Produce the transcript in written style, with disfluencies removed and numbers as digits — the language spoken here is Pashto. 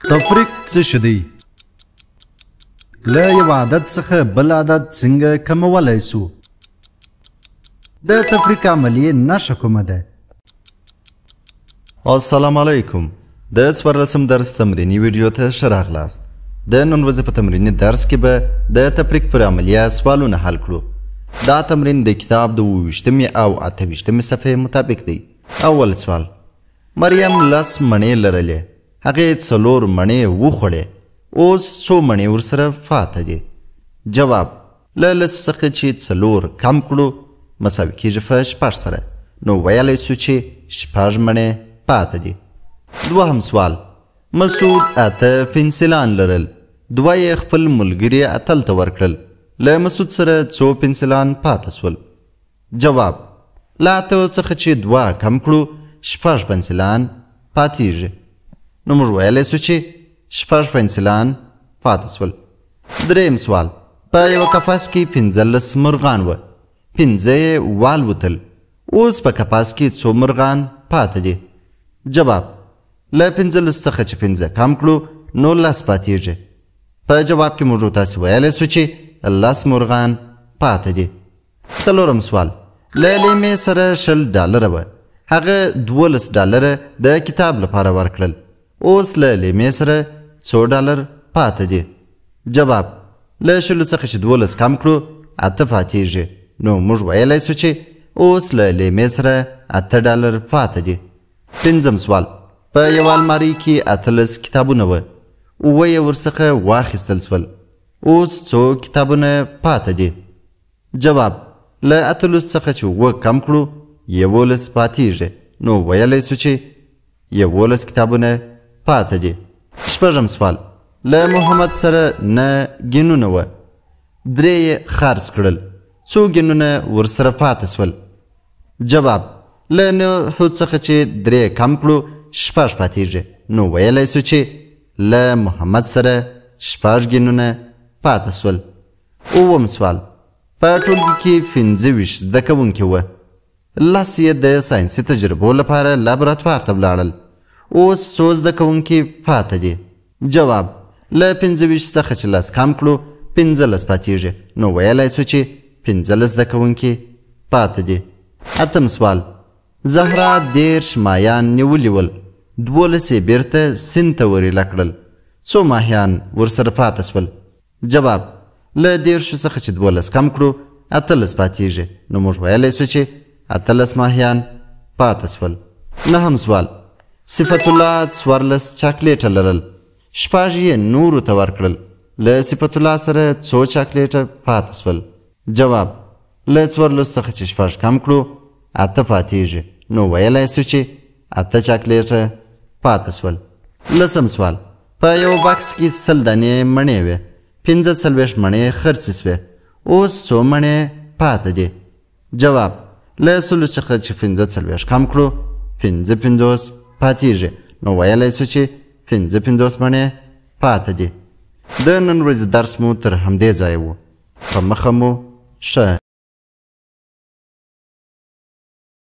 تفریق څه شی دی؟ له یو عادت څخه بل عادت څنګه کمولی سو؟ د تفریق عملیې نښه کومه ده؟ السلام علیکم. د 14 درس تمرینی ویډیو ته ښه راغلاست. د نن ورځې په تمریني درس کې به د تفریق پر عملیه سوالونه حل کړو. دا تمرین د کتاب د 28 او 28 صفحې مطابق دی. اول سوال: مریم 10 مڼې لرلې، هغې 4 مڼې وخوړې، اوس څو مڼې ورسره پاته دي؟ جواب: له 10 څخه چې 4 کم کړو مساوي کېږي په 6 سره، نو ویلی سو چې 6 مڼې پاته دي. دوهم سوال: مسعود 8 پنسلان لرل، 2 یې خپل ملګري اتل ته ورکړل، له مسعود سره څو پنسلان پاته سول؟ جواب: له 8 څخه چې 2 کم کړو 6 پنسلان پاتېږي، نو موږ ویلی سو چې 6 پنسلان پاته سول. دریم سوال: په یوه قفس کې 15 مرغان وه، 5 یې والوتل، اوس په قفس کې څو مرغان پاته دي؟ جواب: له 15 څخه چې 5 کم کړو نو 10 پاتېږي. په جواب کې موږ تاسې ویلی سو چې 10 مرغان پاته دي. څلورم سوال: له لیمې سره $20 وه، هغه $12 د کتاب لپاره ورکړل، اوس له لیمې سره څو $12 پاته دي؟ جواب: له 20 څخه چې 12 کم کړو 8 پاتېږي، نو موږ ویلی سو چې اوس له لیمې سره $8 پاته دي. پنځم سوال: په یوه المارۍ کې 18 کتابونه وه، 9 یې ورڅخه واخیستل سول، اوس څو کتابونه پاته دي؟ جواب: له 18 څخه چې 9 کم کړو 11 پاتېږي، نو ویلی سو چې 11 کتابونه پاته دي. شپږم سوال: له محمد سره 9 ګینونه وه، 3 یې خرڅ کړل، څو ګینونه ورسره پاته سول؟ جواب: له 9 څخه چې 3 کم کړو 6 پاتېږي، نو ویلی سو چې له محمد سره 6 ګینونه پاته سول. اووم سوال: په ټولګي کې 25 زده کوونکي وه، 10 یې د ساینسي تجربو لپاره لابراتوار ته ولاړل، اوس څو زده کوونکي پاته دي؟ جواب: له 25 څخه چې 10 کم کړو 15 پاتېږي، نو ویلی سو چې 15 زده کوونکي پاته دي. اتم سوال: زهرا 10 ماهیان نیولي ول، 12 یې بیرته سیند ته وریله کړل، څو ماهیان ورسره پاته سول؟ جواب: له 10 څخه چې 12 کم کړو 18 پاتېږي، نو موږ ویلی سو چې 18 ماهیان پاته سول. نهم سوال: صفت الله 14 چاکلیټه لرل، 6 یې نورو ته ورکړل، له صفت الله سره څو چاکلیټه پاته سول؟ جواب: له 14 څخه چې 6 کم کړو 8 پاتېږي، نو ویلی سو چې 8 چاکلیټه پاته سول. لسم سوال: په یو بکس کې 100 دانې مڼې وې، 45 مڼې خرڅې سوې، اوس څو مڼې پاته دي؟ جواب: له 100 څخه چې 45 کم کړو 55 پاتېږي، نو ویلی سو چې 55 مڼې پاته دي. د نن ورځې درس مو تر همدې ځایه و. په مخه مو ښه.